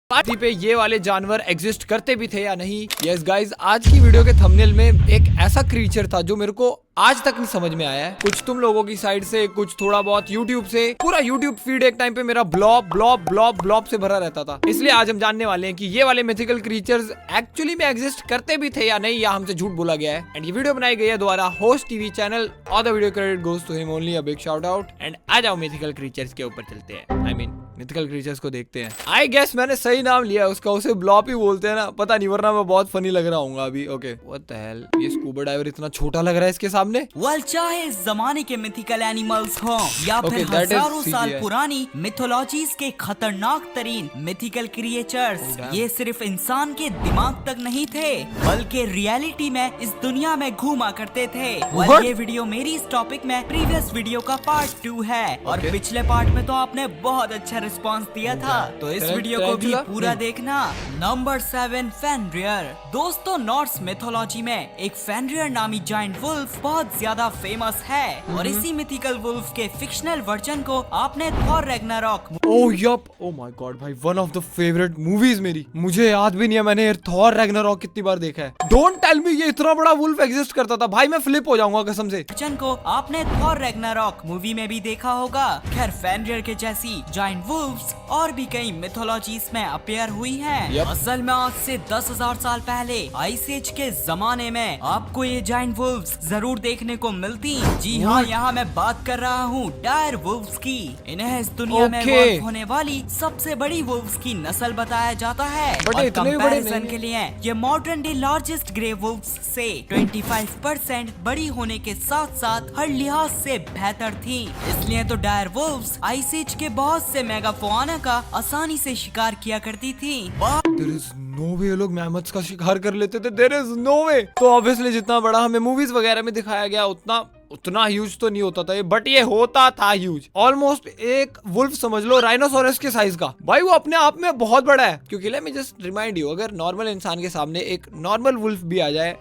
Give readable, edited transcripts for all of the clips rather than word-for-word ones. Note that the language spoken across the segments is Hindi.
धरती पे ये वाले जानवर एग्जिस्ट करते भी थे या नहीं। यस गाइज, आज की वीडियो के थंबनेल में एक ऐसा क्रीचर था जो मेरे को आज तक नहीं समझ में आया है। कुछ तुम लोगों की साइड से, कुछ थोड़ा बहुत यूट्यूब से। पूरा यूट्यूब फीड एक टाइम पे मेरा ब्लॉब से भरा रहता था। इसलिए आज हम जानने वाले हैं कि ये वाले मिथिकल क्रीचर्स एक्चुअली में एग्जिस्ट करते भी थे या नहीं, या हमसे झूठ बोला गया है। एंड ये वीडियो बनाई गई है द्वारा होस्ट टीवी चैनल और the video credit goes to him only. A big shout out. And आ जाओ मिथिकल क्रीचर्स के ऊपर चलते हैं। आई मीन मिथिकल क्रीचर्स को देखते हैं। आई गेस मैंने सही नाम लिया उसका, उसे ब्लॉप ही बोलते हैं ना, पता नहीं, वरना मैं बहुत फनी लग रहा हूँ अभी। ओके, व्हाट द हेल, ये स्कूबा डाइवर इतना छोटा लग रहा है इसके सामने। वेल, चाहे इस जमाने के मिथिकल एनिमल्स हो या फिर हजारों साल पुरानी मिथोलॉजीज के खतरनाक तरीन मिथिकल क्रिएचर्स, ये सिर्फ इंसान के दिमाग तक नहीं थे बल्कि रियलिटी में इस दुनिया में घूमा करते थे। ये वीडियो मेरी इस टॉपिक में प्रीवियस वीडियो का पार्ट 2 है और पिछले पार्ट में तो आपने बहुत अच्छा रिस्पांस दिया था, तो इस वीडियो को भी पूरा देखना। नंबर 7, फेनरियर। दोस्तों, नॉर्स मिथोलॉजी में एक फेनरियर नामी जायंट वुल्फ बहुत ज्यादा फेमस है और इसी मिथिकल वुल्फ के फिक्शनल वर्जन को आपने Thor Ragnarok. Oh yep, oh my God भाई, one of the favourite movies मेरी। मुझे याद भी नहीं है मैंने थॉर रैग्नारॉक कितनी बार देखा है। डोंट टेल मी ये इतना बड़ा वुल्फ एग्जिस्ट करता था भाई, मैं फ्लिप हो जाऊंगा कसम से। वर्जन को आपने थॉर रैग्नारॉक मूवी में भी देखा होगा। खैर, फेनरियर के जैसी जायंट वुल्फ्स और भी कई मिथोलॉजीज में अपीयर हुई हैं। असल में आज से 10,000 साल पहले आइस एज के जमाने में आपको ये जायंट वुल्फ्स जरूर देखने को मिलती। जी हाँ, यहाँ मैं बात कर रहा हूँ डायर वुल्फ्स की। इन्हें इस दुनिया में इवॉल्व होने वाली सबसे बड़ी वुल्फ्स की नस्ल बताया जाता है। और कंपैरिजन के लिए ये modern day largest grey wolves से 25% बड़ी होने के साथ साथ हर लिहाज से बेहतर थी। इसलिए तो डायर वुल्फ्स आइस एज के बहुत से मेगाफोना का आसानी से शिकार किया करती थी। There is no way ये लोग मैमथ्स का शिकार कर लेते थे। There is no way। तो ऑब्वियसली जितना बड़ा हमें मूवीज वगैरह में दिखाया गया उतना ह्यूज तो नहीं होता था ये, बट ये होता था ह्यूज। ऑलमोस्ट एक वुल्फ समझ लो राइनोसोरस के साइज का। भाई वो अपने आप में बहुत बड़ा है। क्योंकि let me just remind you, अगर नॉर्मल इंसान के सामने एक नॉर्मल वुल्फ भी आ जाए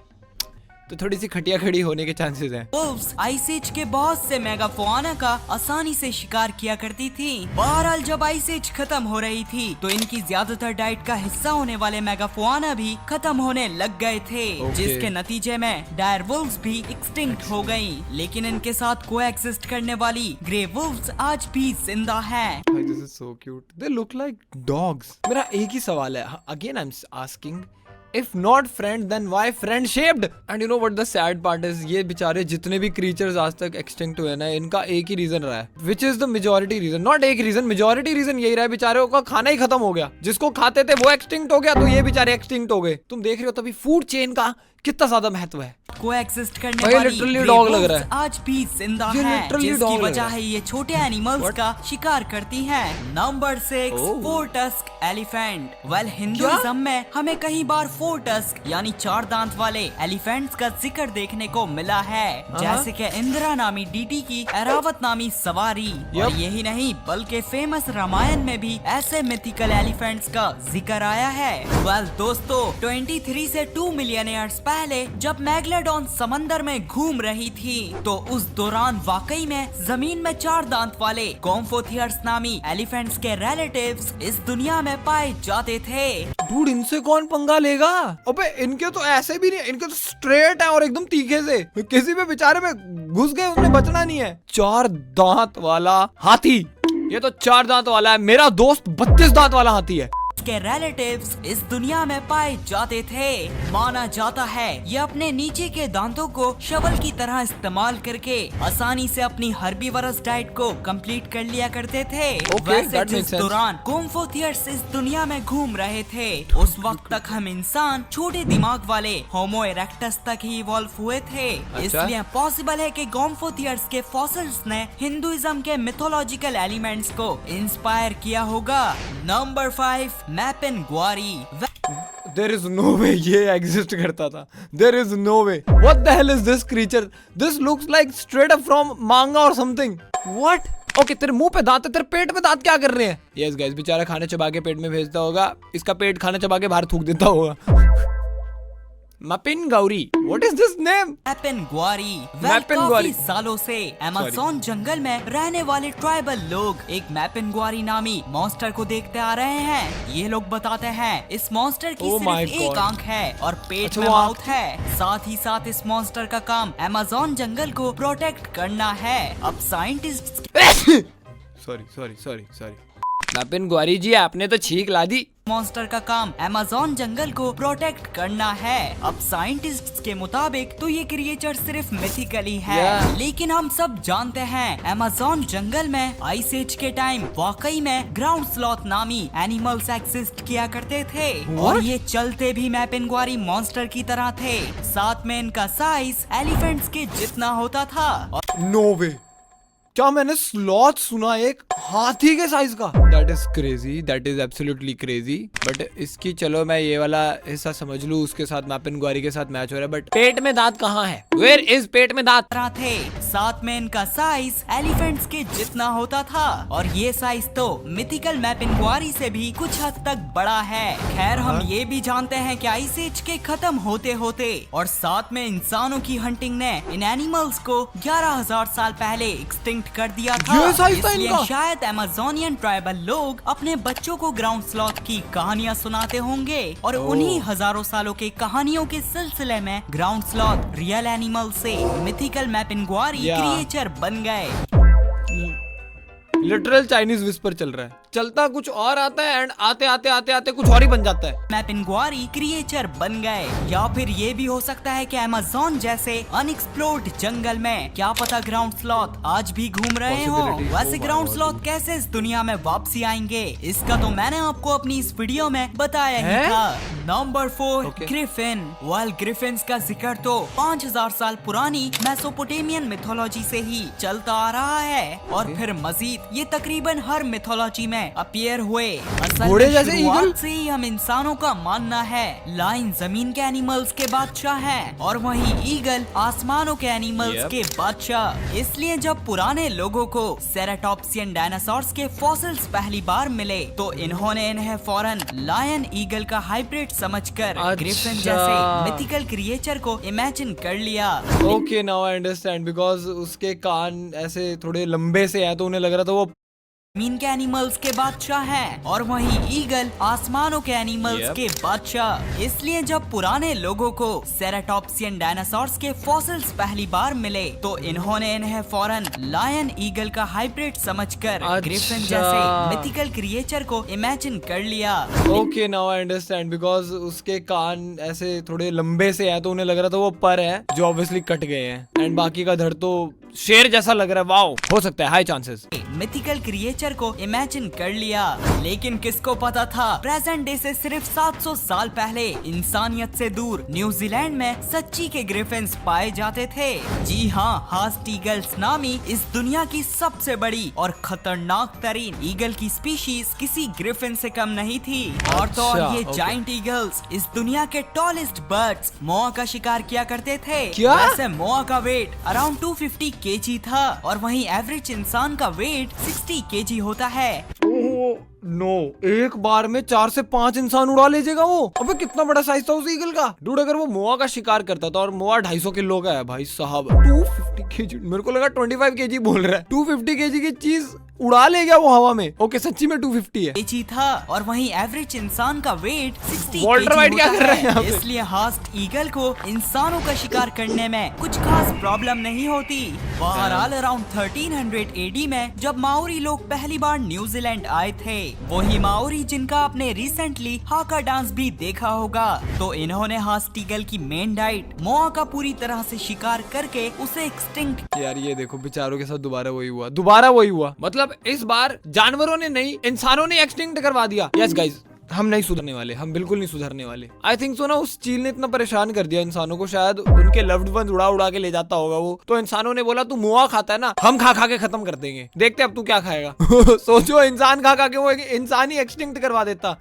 तो थोड़ी सी खटिया खड़ी होने के चांसेस हैं। वुल्फ्स आइस एज के बहुत से मेगाफोना का आसानी से शिकार किया करती थी। बहरहाल जब आइस एज खत्म हो रही थी तो इनकी ज्यादातर डाइट का हिस्सा होने वाले मेगाफोना भी खत्म होने लग गए थे। जिसके नतीजे में डायर वुल्फ्स भी एक्सटिंक्ट हो गयी। लेकिन इनके साथ कोएग्जिस्ट करने वाली ग्रे वुल्फ्स आज भी जिंदा हैं। This is so cute. They look like dogs. मेरा एक ही सवाल है, again I'm asking, if not friend then why friend shaped? And you know what the sad part is, ये बेचारे जितने भी creatures आज तक extinct हुए ना, इनका एक ही रीजन रहा है, which is the majority reason, not एक रीजन, majority reason यही रहा है, बेचारे का खाना ही खत्म हो गया। जिसको खाते थे वो extinct हो गया, तो ये बेचारे extinct हो गए। तुम देख रहे हो तभी फूड चेन का कितना ज्यादा महत्व है। कोएग्जिस्ट करने वाली डॉग लग रहा है, आज भी जिंदा है, जिसकी वजह है ये छोटे एनिमल्स का शिकार करती हैं। Number 6, 4 tusk elephant. Well, Hinduism में हमें कई बार 4 टस्क यानी 4 दांत वाले एलिफेंट्स का जिक्र देखने को मिला है, जैसे कि इंदिरा नामी डीटी की एरावत नामी सवारी। और यही नहीं बल्कि फेमस रामायण में भी ऐसे मिथिकल एलिफेंट्स का जिक्र आया है। वेल दोस्तों, 23 से 2 मिलियन ईयर्स पहले जब मैग्लेडॉन समंदर में घूम रही थी तो उस दौरान वाकई में जमीन में 4 दांत वाले गोम्फोथियर्स नामी एलिफेंट्स के रिलेटिव्स इस दुनिया में पाए जाते थे। डूड, इनसे कौन पंगा लेगा? अबे इनके तो ऐसे भी नहीं, इनके तो स्ट्रेट है और एकदम तीखे से, किसी भी बेचारे में घुस गए उसने बचना नहीं है। 4 दांत वाला हाथी, ये तो 4 दांत वाला है। मेरा दोस्त 32 दांत वाला हाथी है। के रिलेटिव्स इस दुनिया में पाए जाते थे। माना जाता है ये अपने नीचे के दांतों को शवल की तरह इस्तेमाल करके आसानी से अपनी हर्बीवरस डाइट को कंप्लीट कर लिया करते थे। वैसे जिस दौरान गोम्फोथियर्स इस दुनिया में घूम रहे थे उस वक्त तक हम इंसान छोटे दिमाग वाले होमो इरेक्टस तक ही इवॉल्व हुए थे। इसलिए पॉसिबल है कि गोम्फोथियर्स के फॉसिल्स ने हिंदुइज्म के मिथोलॉजिकल एलिमेंट्स को इंस्पायर किया होगा। Number 5, Mapinguari. There is no way ये एग्जिस्ट करता था। There is no way. What the hell is this creature? This looks like straight up from manga or something. What? Okay, तेरे मुंह पे दांत है, तेरे पेट में दांत क्या कर रहे हैं? Yes guys, बेचारा खाने चबा के पेट में भेजता होगा, इसका पेट खाना चबा के बाहर थूक देता होगा। Mapinguari, what is this name? Mapinguari. मैपिन काफी ग्वारी। सालों से अमेज़न जंगल में रहने वाले ट्राइबल लोग एक मैपिन ग्वारी नामी मॉन्स्टर को देखते आ रहे हैं। ये लोग बताते हैं इस मॉन्स्टर की Oh my सिर्फ एक God. आंख है और पेट अच्छा, में वो माउथ है। साथ ही साथ इस मॉन्स्टर का काम अमेज़न जंगल को प्रोटेक्ट करना है। अब साइंटिस्ट सॉरी मपिन गौरी जी, आपने तो छींक ला दी। मॉन्स्टर का काम अमेज़न जंगल को प्रोटेक्ट करना है। अब साइंटिस्ट्स के मुताबिक तो ये क्रिएचर सिर्फ मिथिकली है, लेकिन हम सब जानते हैं अमेज़न जंगल में आइस एज के टाइम वाकई में ग्राउंड स्लॉथ नामी एनिमल्स एक्सिस्ट किया करते थे। और ये चलते भी मैपिन ग्वारी मॉन्स्टर की तरह थे। साथ में इनका साइज एलिफेंट्स के जितना होता था। नो वे, क्या मैंने स्लॉथ सुना एक हाथी के साइज का? That is crazy, that is absolutely crazy. But इसकी चलो मैं ये वाला हिस्सा समझ लूं, उसके साथ मैपिन ग्वारी के साथ मैच हो रहा है, बट पेट में दांत कहाँ है? वेयर इज पेट में दांत? थे। साथ में इनका साइज एलिफेंट्स के जितना होता था और ये साइज तो मिथिकल मैपिन ग्वारी से भी कुछ हद तक बड़ा है। खैर हम ये भी जानते हैं कि आइस एज के खत्म होते होते और साथ में इंसानों की हंटिंग ने इन एनिमल्स को 11,000 साल पहले एक्सटिंक्ट कर दिया था। ये साइज था इसलिए इनका? शायद अमेज़ोनियन ट्राइबल लोग अपने बच्चों को ग्राउंड स्लॉथ की कहानियां सुनाते होंगे और उन्हीं हजारों सालों के कहानियों के सिलसिले में ग्राउंड स्लॉथ रियल एनिमल से मिथिकल मैपिन ग्वारी क्रिएचर बन गए। लिटरल चाइनीज विस्पर चल रहा है, चलता कुछ और आता है एंड आते आते आते आते कुछ और ही बन जाता है। मैपिन ग्वारी क्रिएचर बन गए। या फिर ये भी हो सकता है कि अमेज़न जैसे अनएक्सप्लोर्ड जंगल में क्या पता ग्राउंड स्लॉथ आज भी घूम रहे हो। Possibility. वैसे Oh my ground God. Sloth कैसे इस दुनिया में वापसी आएंगे, इसका तो मैंने आपको अपनी इस वीडियो में बताया ही हैं? था। Number 4 Okay. Griffin. Well Griffin's का जिक्र तो 5000 साल पुरानी मेसोपोटामियन मिथोलॉजी से ही चलता आ रहा है और फिर मजीद ये तकरीबन हर मिथोलॉजी में अपीयर हुए। असल घोड़े में जैसे शुरुआत ईगल? से ही हम इंसानों का मानना है लायन जमीन के एनिमल्स के बादशाह हैं और वहीं ईगल आसमानों के एनिमल्स Yep. के बादशाह। इसलिए जब पुराने लोगों को सेराटॉप्सियन डायनासोर्स के फॉसिल्स पहली बार मिले तो इन्होंने इन्हें फौरन लायन ईगल का हाइब्रिड समझकर अच्छा। ग्रिफिन जैसे मिथिकल क्रिएचर को इमेजिन कर लिया। Okay, now I understand, because उसके कान ऐसे थोड़े लंबे से है तो उन्हें लग रहा था वो जमीन के एनिमल्स के बादशाह हैं और वहीं ईगल आसमानों के एनिमल्स Yep. के बादशाह। इसलिए जब पुराने लोगों को सेराटॉप्सियन डायनासोर्स के फॉसिल्स पहली बार मिले तो इन्होंने इन्हें फौरन लायन ईगल का हाइब्रिड समझकर ग्रिफिन जैसे मिथिकल क्रिएचर को इमेजिन कर लिया। Okay, now I understand, because उसके कान ऐसे थोड़े लंबे से है तो उन्हें लग रहा था वो पर है जो ऑब्वियसली कट गए हैं एंड बाकी का धड़ तो शेर जैसा लग रहा है। वाओ, हो सकता है, हाई चांसेस। मिथिकल क्रिएचर को इमेजिन कर लिया, लेकिन किसको पता था प्रेजेंट डे से सिर्फ 700 साल पहले इंसानियत से दूर न्यूजीलैंड में सच्ची के ग्रिफिन्स पाए जाते थे। जी हाँ, हास्ट ईगल्स नामी इस दुनिया की सबसे बड़ी और खतरनाक तरीन ईगल की स्पीशीज किसी ग्रिफिन से कम नहीं थी। और तो और ये अच्छा, जाइंट ईगल्स इस दुनिया के टॉलेस्ट बर्ड्स मोआ का शिकार किया करते थे। क्या? वैसे मोआ का वेट अराउंड 250 केजी था और वहीं एवरेज इंसान का वेट 60 केजी होता है। नो, एक बार में 4 से 5 इंसान उड़ा ले जाएगा वो। अबे कितना बड़ा साइज था उस ईगल का। डूड, अगर वो मोआ का शिकार करता था और मोआ 250 किलो का है भाई साहब, 250 केजी, मेरे को लगा 25 केजी बोल रहा है। 250 केजी की चीज उड़ा ले गया वो हवा में। ओके, सच्ची में 250 है। केजी था और वहीं एवरेज इंसान का वेट 60 वॉल्टर वाइट क्या कर रहा है यहाँ पे? इसलिए हास्ट ईगल को इंसानों का शिकार करने में कुछ खास प्रॉब्लम नहीं होती। बहरहाल अराउंड 1300 एडी में जब माओरी लोग पहली बार न्यूजीलैंड आए थे, वही माओरी जिनका आपने रिसेंटली हाका डांस भी देखा होगा, तो इन्होंने हास्ट ईगल की मेन डाइट मोआ का पूरी तरह से शिकार करके उसे एक्सटिंक्ट। यार ये देखो, बेचारों के साथ दोबारा वही हुआ। मतलब इस बार जानवरों ने नहीं, इंसानों ने एक्सटिंक्ट करवा दिया। यस गाइस, हम नहीं सुधरने वाले, हम बिल्कुल नहीं सुधरने वाले। आई थिंक सो ना, उस चील ने इतना परेशान कर दिया इंसानों को, शायद उनके लव्ड वंस उड़ा उड़ा के ले जाता होगा वो। तो इंसानों ने बोला तू मोआ खाता है ना, हम खा खा के खत्म कर देंगे, देखते अब तू क्या खाएगा। सोचो, इंसान खा खा के वो इंसान ही एक्सटिंक्ट करवा देता।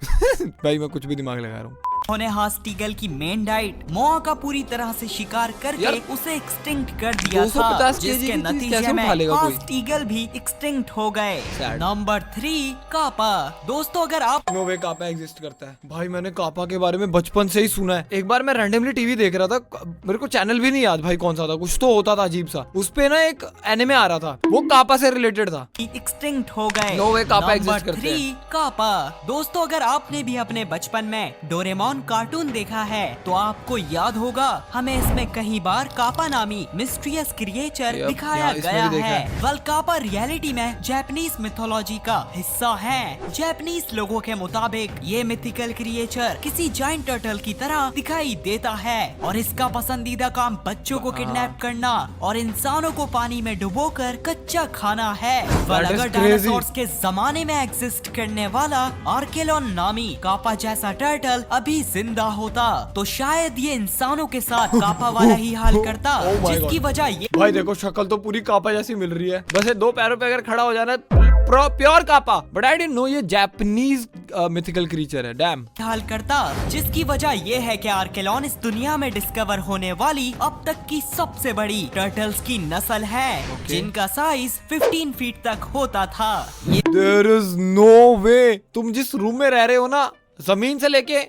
भाई मैं कुछ भी दिमाग लगा रहा हूँ। उन्होंने हास्टीगल की मेन डाइट मोआ का पूरी तरह से शिकार करके यार, उसे एक्सटिंक्ट कर दिया 250 था, kg जिसके की चीज नतीजे कैसे में उठा लेगा कोई? हास्टीगल भी एक्सटिंक्ट हो गए। Sad. नंबर 3 कापा। दोस्तों अगर आप नो वे कापा एग्जिस्ट करता है भाई। मैंने कापा के बारे में बचपन से ही सुना है। एक बार मैं रैंडमली टीवी देख रहा था, मेरे को चैनल भी नहीं याद भाई कौन सा था, कुछ तो होता था अजीब सा, उस पे ना एक एनिमे आ रहा था, वो कापा से रिलेटेड था। एक्सटिंक्ट हो गए। No way, कापा नंबर exist करते 3 कापा। दोस्तों अगर आपने भी अपने बचपन में डोरेमोन कार्टून देखा है तो आपको याद होगा हमें इसमें कई बार कापा नामी मिस्टीरियस क्रिएचर Yep, दिखाया यहाँ इसमें गया भी देखा है। वेल कापा रियलिटी में जापानीज मिथोलॉजी का हिस्सा है। जापानीज लोगों के मुताबिक ये मिथिकल क्रिएचर किसी जायंट टर्टल की तरह दिखाई देता है और इसका पसंदीदा काम बच्चों को किडनैप करना और इंसानों को पानी में डुबोकर कच्चा खाना है। That is अगर crazy. डायनासोर्स के जमाने में एग्जिस्ट करने वाला आर्केलॉन नामी कापा जैसा टर्टल अभी जिंदा होता तो शायद ये इंसानों के साथ कापा वाला ही हाल करता, Oh my जिसकी God. वजह ये भाई देखो शक्ल तो पूरी कापा जैसी मिल रही है, बस ये दो पैरों पे अगर खड़ा हो जाना pure kappa. But I didn't know ये जापानीज मिथिकल क्रीचर है। डैम। हाल करता, जिसकी वजह ये है कि आर्केलॉन इस दुनिया में डिस्कवर होने वाली अब तक की सबसे बड़ी टर्टल्स की नस्ल है, जिनका साइज 15 फीट तक होता था। ये देयर इज नो वे। तुम जिस रूम में रह रहे हो ना, जमीन से लेके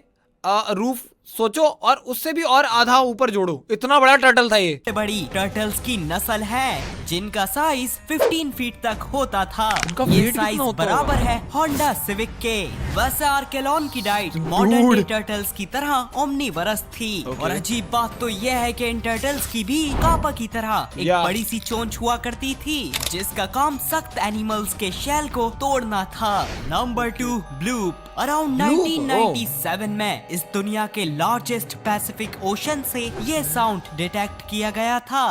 रूफ सोचो और उससे भी और आधा ऊपर जोड़ो, इतना बड़ा टर्टल था ये। बड़ी टर्टल्स की नस्ल है जिनका साइज 15 फीट तक होता था। उनका ये weight साइज कितना होता बराबर होगा? है होंडा सिविक के। वैसे आर्केलॉन की डाइट मॉडर्न डे टर्टल्स की तरह ओमनीवरस थी। और अजीब बात तो यह है कि इन टर्टल्स की भी कापा की तरह एक Yeah. बड़ी सी चोंच हुआ करती थी, जिसका काम सख्त एनिमल्स के शेल को तोड़ना था। Number 2 bloop. अराउंड Bloop, 1997 में इस दुनिया के लार्जेस्ट पैसिफिक ओशन से ये साउंड डिटेक्ट किया गया था।